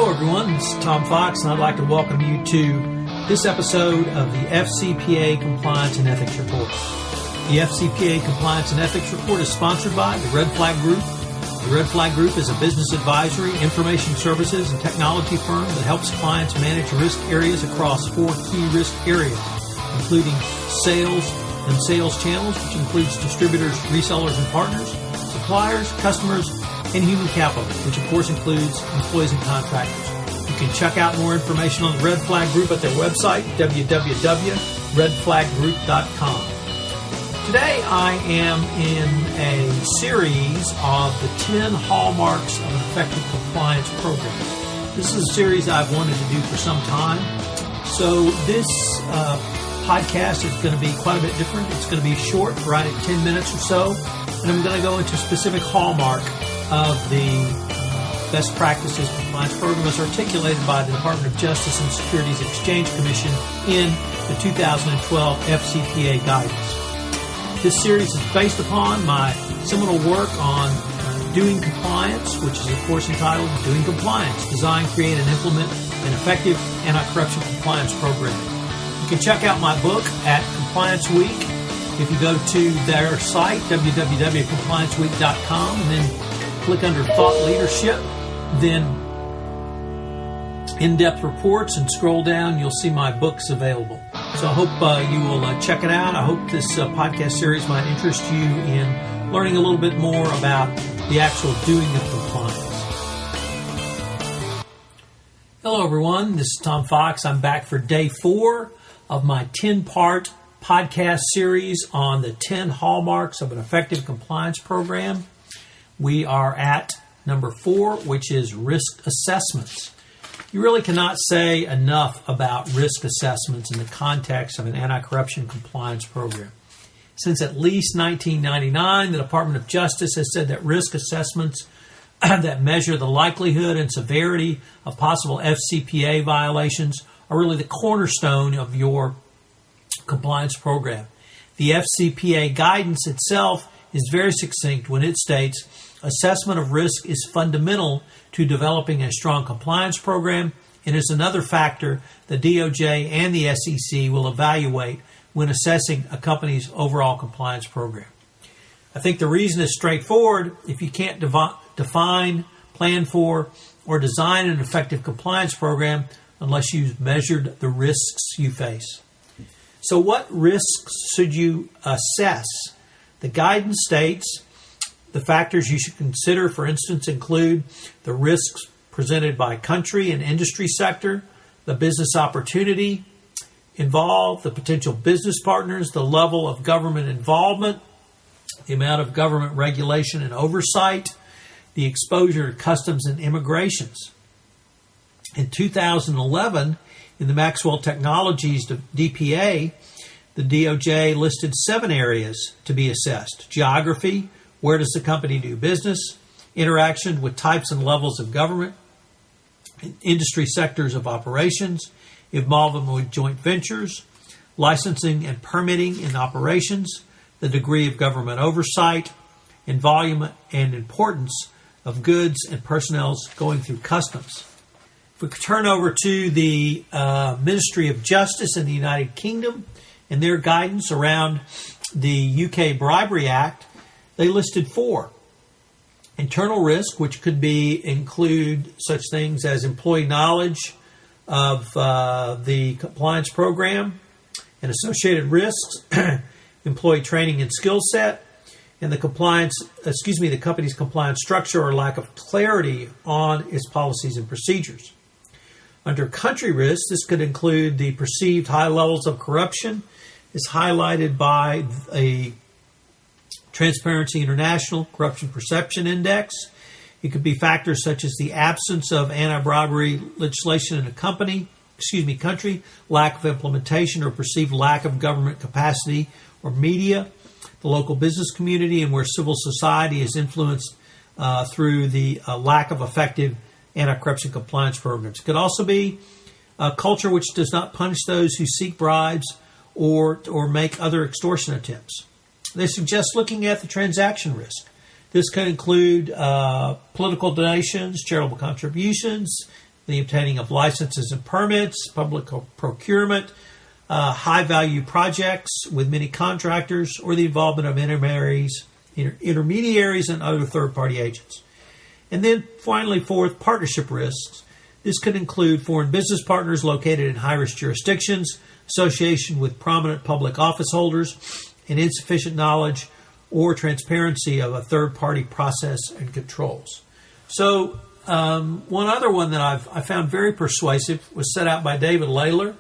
Hello everyone, this is Tom Fox and I'd like to welcome you to this episode of the FCPA Compliance and Ethics Report. The FCPA Compliance and Ethics Report is sponsored by the Red Flag Group. The Red Flag Group is a business advisory, information services, and technology firm that helps clients manage risk areas across 4 key risk areas, including sales and sales channels, which includes distributors, resellers, and partners, suppliers, customers, and human capital, which of course includes employees and contractors. You can check out more information on the Red Flag Group at their website, www.redflaggroup.com. Today I am in a series of the 10 hallmarks of an effective compliance program. This is a series I've wanted to do for some time. So this podcast is going to be quite a bit different. It's going to be short, right at 10 minutes or so. And I'm going to go into a specific hallmark of the best practices compliance program as articulated by the Department of Justice and Securities Exchange Commission in the 2012 FCPA Guidance. This series is based upon my seminal work on doing compliance, which is of course entitled Doing Compliance, Design, Create, and Implement an Effective Anti-Corruption Compliance Program. You can check out my book at Compliance Week. If you go to their site, www.complianceweek.com, and then click under Thought Leadership, then in-depth reports, and scroll down, you'll see my books available. So I hope you will check it out. I hope this podcast series might interest you in learning a little bit more about the actual doing of compliance. Hello everyone, this is Tom Fox. I'm back for day 4 of my 10-part podcast series on the 10 hallmarks of an effective compliance program. We are at number 4, which is risk assessments. You really cannot say enough about risk assessments in the context of an anti-corruption compliance program. Since at least 1999, the Department of Justice has said that risk assessments that measure the likelihood and severity of possible FCPA violations are really the cornerstone of your compliance program. The FCPA guidance itself is very succinct when it states, assessment of risk is fundamental to developing a strong compliance program and is another factor the DOJ and the SEC will evaluate when assessing a company's overall compliance program. I think the reason is straightforward. If you can't define, plan for, or design an effective compliance program unless you've measured the risks you face. So what risks should you assess? The guidance states the factors you should consider, for instance, include the risks presented by country and industry sector, the business opportunity involved, the potential business partners, the level of government involvement, the amount of government regulation and oversight, the exposure to customs and immigrations. In 2011, in the Maxwell Technologies DPA, the DOJ listed 7 areas to be assessed: geography, where does the company do business, interaction with types and levels of government, industry sectors of operations, involvement with joint ventures, licensing and permitting in operations, the degree of government oversight, and volume and importance of goods and personnel going through customs. If we could turn over to the Ministry of Justice in the United Kingdom and their guidance around the UK Bribery Act, they listed 4. Internal risk, which could include such things as employee knowledge of the compliance program and associated risks, employee training and skill set, and the company's compliance structure or lack of clarity on its policies and procedures. Under country risk, this could include the perceived high levels of corruption, is highlighted by a Transparency International Corruption Perception Index. It could be factors such as the absence of anti-bribery legislation in a country, lack of implementation or perceived lack of government capacity or media, the local business community, and where civil society is influenced through the lack of effective anti-corruption compliance programs. It could also be a culture which does not punish those who seek bribes or make other extortion attempts. They suggest looking at the transaction risk. This could include political donations, charitable contributions, the obtaining of licenses and permits, public procurement, high-value projects with many contractors, or the involvement of intermediaries and other third-party agents. And then finally, fourth, partnership risks. This could include foreign business partners located in high-risk jurisdictions, association with prominent public office holders, and insufficient knowledge or transparency of a third-party process and controls. So one other one that I found very persuasive was set out by David Lawler,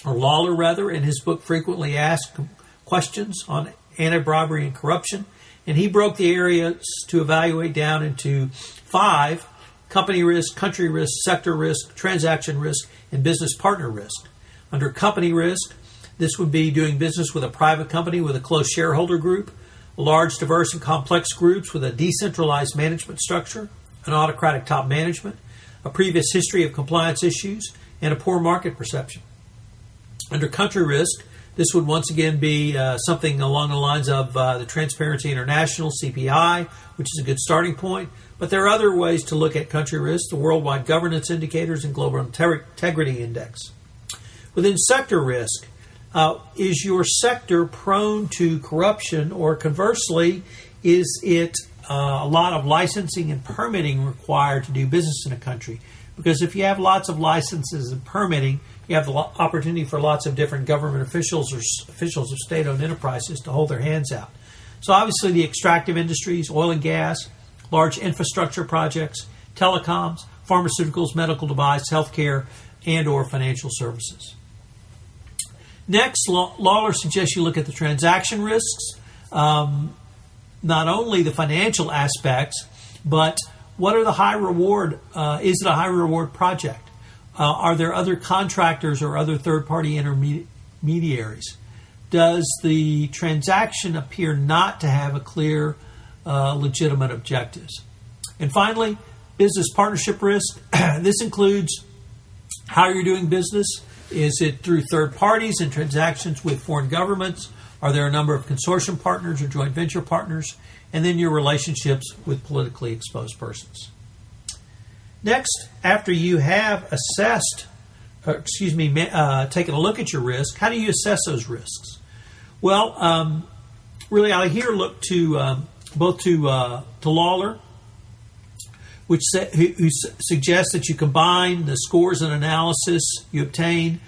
in his book Frequently Asked Questions on Anti-Bribery and Corruption. And he broke the areas to evaluate down into 5: company risk, country risk, sector risk, transaction risk, and business partner risk. Under company risk, this would be doing business with a private company with a close shareholder group, large, diverse, and complex groups with a decentralized management structure, an autocratic top management, a previous history of compliance issues, and a poor market perception. Under country risk, this would once again be something along the lines of the Transparency International, CPI, which is a good starting point. But there are other ways to look at country risk, the Worldwide Governance Indicators and Global Integrity Index. Within sector risk, is your sector prone to corruption, or conversely, is it a lot of licensing and permitting required to do business in a country? Because if you have lots of licenses and permitting, you have the opportunity for lots of different government officials or officials of state-owned enterprises to hold their hands out. So obviously the extractive industries, oil and gas, large infrastructure projects, telecoms, pharmaceuticals, medical device, healthcare, and or financial services. Next, Lawler suggests you look at the transaction risks, not only the financial aspects, but what are the high reward? Is it a high reward project? Are there other contractors or other third-party intermediaries? Does the transaction appear not to have a clear, legitimate objectives? And finally, business partnership risk. This includes how you're doing business. Is it through third parties and transactions with foreign governments? Are there a number of consortium partners or joint venture partners? And then your relationships with politically exposed persons. Next, after you have taken a look at your risk, how do you assess those risks? Well, really, I here look to both to Lawler, who suggests that you combine the scores and analysis you obtain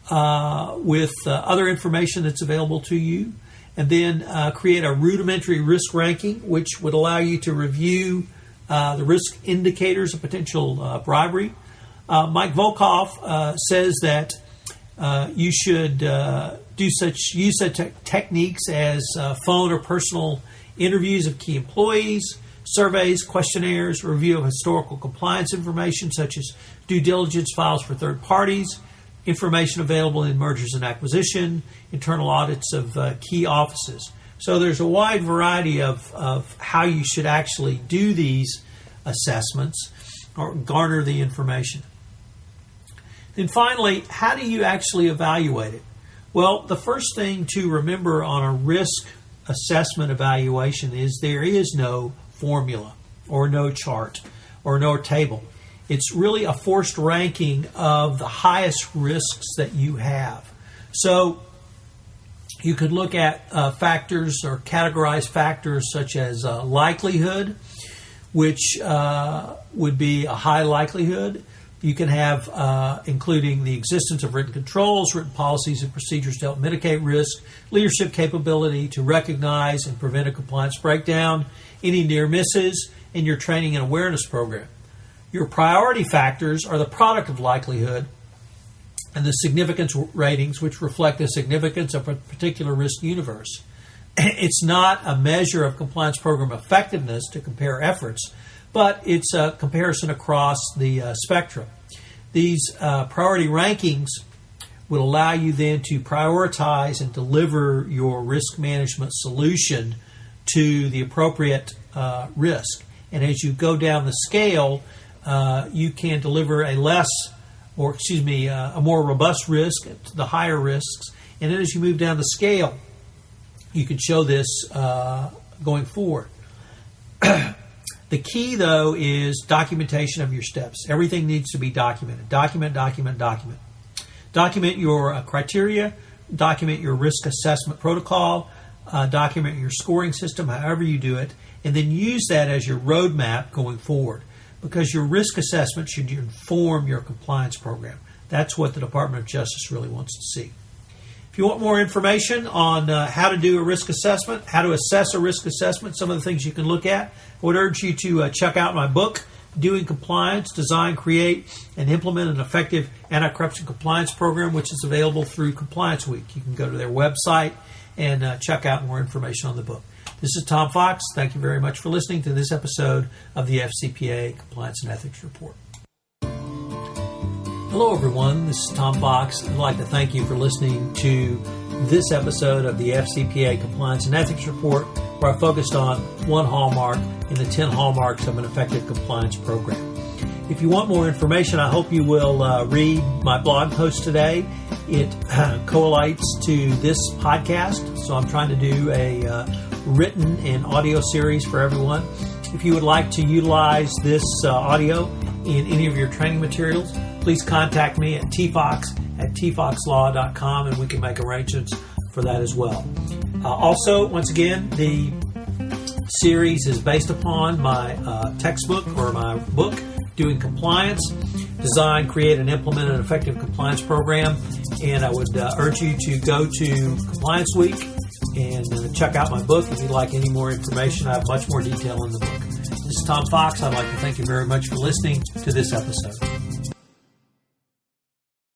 with other information that's available to you, and then create a rudimentary risk ranking, which would allow you to review the risk indicators of potential bribery. Mike Volkov says that you should use such techniques as phone or personal interviews of key employees, surveys, questionnaires, review of historical compliance information such as due diligence files for third parties, information available in mergers and acquisition, internal audits of key offices. So there's a wide variety of how you should actually do these assessments or garner the information. Then finally, how do you actually evaluate it? Well, the first thing to remember on a risk assessment evaluation is there is no formula or no chart or no table. It's really a forced ranking of the highest risks that you have. So you could look at factors or categorize factors such as likelihood, which would be a high likelihood. You can have including the existence of written controls, written policies and procedures to help mitigate risk, leadership capability to recognize and prevent a compliance breakdown, any near misses, and your training and awareness program. Your priority factors are the product of likelihood and the significance ratings, which reflect the significance of a particular risk universe. It's not a measure of compliance program effectiveness to compare efforts, but it's a comparison across the spectrum. These priority rankings will allow you then to prioritize and deliver your risk management solution to the appropriate risk. And as you go down the scale, you can deliver a more robust risk to the higher risks. And then as you move down the scale, you can show this going forward. The key, though, is documentation of your steps. Everything needs to be documented. Document. Document your criteria, document your risk assessment protocol, document your scoring system, however you do it, and then use that as your roadmap going forward, because your risk assessment should inform your compliance program. That's what the Department of Justice really wants to see. If you want more information on how to do a risk assessment, how to assess a risk assessment, some of the things you can look at, I would urge you to check out my book, Doing Compliance, Design, Create, and Implement an Effective Anti-Corruption Compliance Program, which is available through Compliance Week. You can go to their website and check out more information on the book. This is Tom Fox. Thank you very much for listening to this episode of the FCPA Compliance and Ethics Report. Hello, everyone. This is Tom Fox. I'd like to thank you for listening to this episode of the FCPA Compliance and Ethics Report, where I focused on one hallmark in the 10 hallmarks of an effective compliance program. If you want more information, I hope you will read my blog post today. It collates to this podcast, so I'm trying to do a written and audio series for everyone. If you would like to utilize this audio in any of your training materials, please contact me at tfox@tfoxlaw.com, and we can make arrangements for that as well. Also, once again, the series is based upon my textbook or my book, Doing Compliance, Design, Create, and Implement an Effective Compliance Program. And I would urge you to go to Compliance Week and check out my book. If you'd like any more information, I have much more detail in the book. This is Tom Fox. I'd like to thank you very much for listening to this episode.